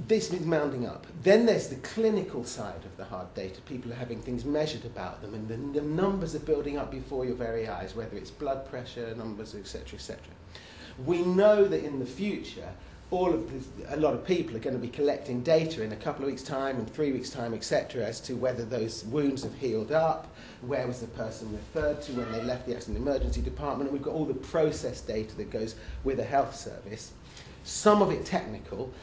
this is mounting up. Then there's the clinical side of the hard data. People are having things measured about them, and the numbers are building up before your very eyes, whether it's blood pressure numbers, etc., etc. We know that in the future, a lot of people are going to be collecting data in a couple of weeks' time and 3 weeks' time, etc., as to whether those wounds have healed up, where was the person referred to when they left the accident emergency department, and we've got all the process data that goes with a health service. Some of it technical,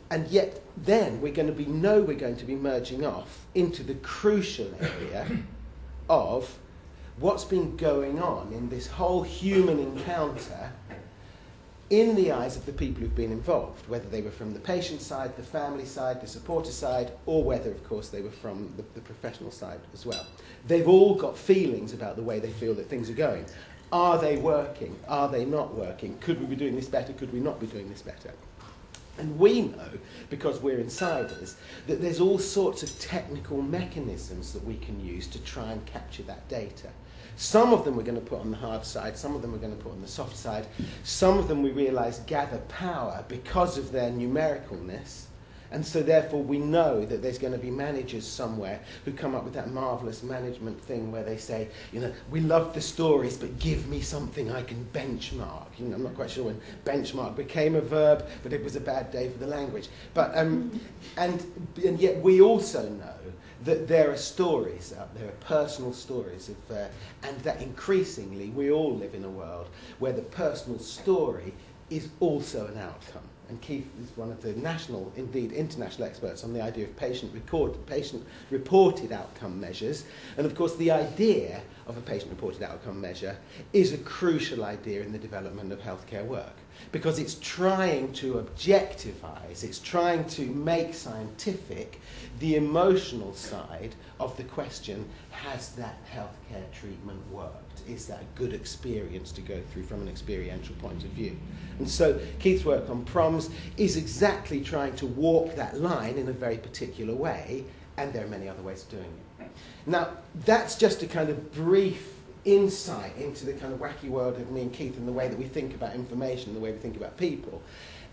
and yet then we're going to be merging off into the crucial area of what's been going on in this whole human encounter in the eyes of the people who've been involved, whether they were from the patient side, the family side, the supporter side, or whether, of course, they were from the professional side as well. They've all got feelings about the way they feel that things are going. Are they working? Are they not working? Could we be doing this better? Could we not be doing this better? And we know, because we're insiders, that there's all sorts of technical mechanisms that we can use to try and capture that data. Some of them we're going to put on the hard side, some of them we're going to put on the soft side. Some of them we realise gather power because of their numericalness. And so therefore we know that there's going to be managers somewhere who come up with that marvellous management thing where they say, you know, we love the stories, but give me something I can benchmark. You know, I'm not quite sure when benchmark became a verb, but it was a bad day for the language. But and yet we also know that there are stories out there, personal stories of, and that increasingly we all live in a world where the personal story is also an outcome. And Keith is one of the national, indeed international experts on the idea of patient-reported outcome measures. And of course the idea of a patient-reported outcome measure is a crucial idea in the development of healthcare work, because it's trying to objectivise, it's trying to make scientific the emotional side of the question, has that healthcare treatment worked? Is that a good experience to go through from an experiential point of view? And so Keith's work on PROMs is exactly trying to walk that line in a very particular way, and there are many other ways of doing it. Now, that's just a kind of brief insight into the kind of wacky world of me and Keith and the way that we think about information, the way we think about people.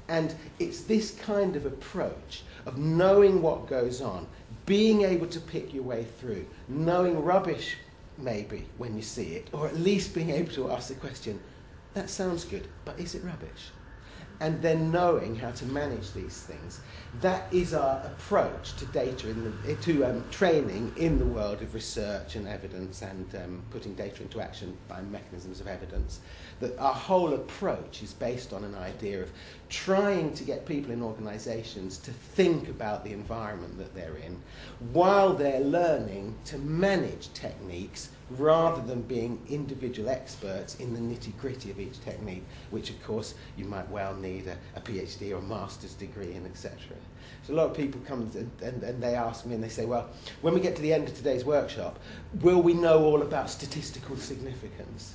And it's this kind of approach of knowing what goes on, being able to pick your way through, knowing rubbish maybe when you see it, or at least being able to ask the question, that sounds good, but is it rubbish? And then knowing how to manage these things. That is our approach to data, training in the world of research and evidence and putting data into action by mechanisms of evidence. That our whole approach is based on an idea of trying to get people in organisations to think about the environment that they're in while they're learning to manage techniques rather than being individual experts in the nitty-gritty of each technique, which of course you might well need a PhD or a master's degree in, etc. So a lot of people come and they ask me and they say, well, when we get to the end of today's workshop, will we know all about statistical significance?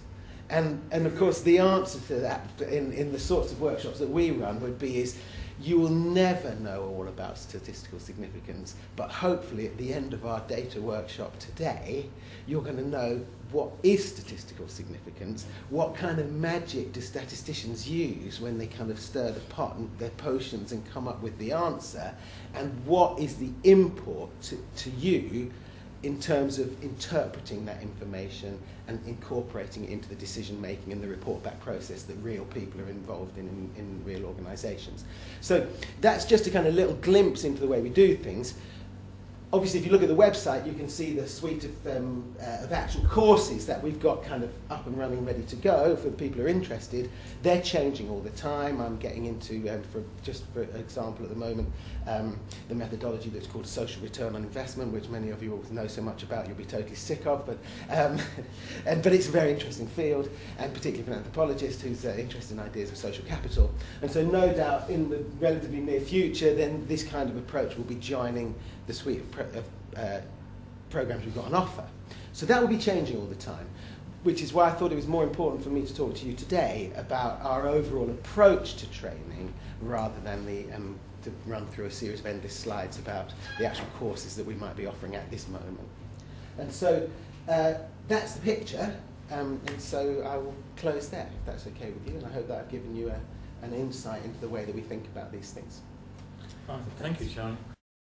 And of course the answer to that in the sorts of workshops that we run would be is, you will never know all about statistical significance, but hopefully at the end of our data workshop today, you're going to know what is statistical significance, what kind of magic do statisticians use when they kind of stir the pot and their potions and come up with the answer, and what is the import to you in terms of interpreting that information and incorporating it into the decision making and the report back process that real people are involved in real organisations. So that's just a kind of little glimpse into the way we do things. Obviously, if you look at the website, you can see the suite of actual courses that we've got kind of up and running, ready to go for the people who are interested. They're changing all the time. I'm getting into, for example, at the moment, the methodology that's called social return on investment, which many of you will know so much about, you'll be totally sick of. But it's a very interesting field, and particularly for an anthropologist who's interested in ideas of social capital. And so no doubt in the relatively near future, then this kind of approach will be joining the suite of programs we've got on offer. So that will be changing all the time, which is why I thought it was more important for me to talk to you today about our overall approach to training rather than to run through a series of endless slides about the actual courses that we might be offering at this moment. And so that's the picture, and so I will close there, if that's okay with you, and I hope that I've given you an insight into the way that we think about these things. Thank you, Charlie.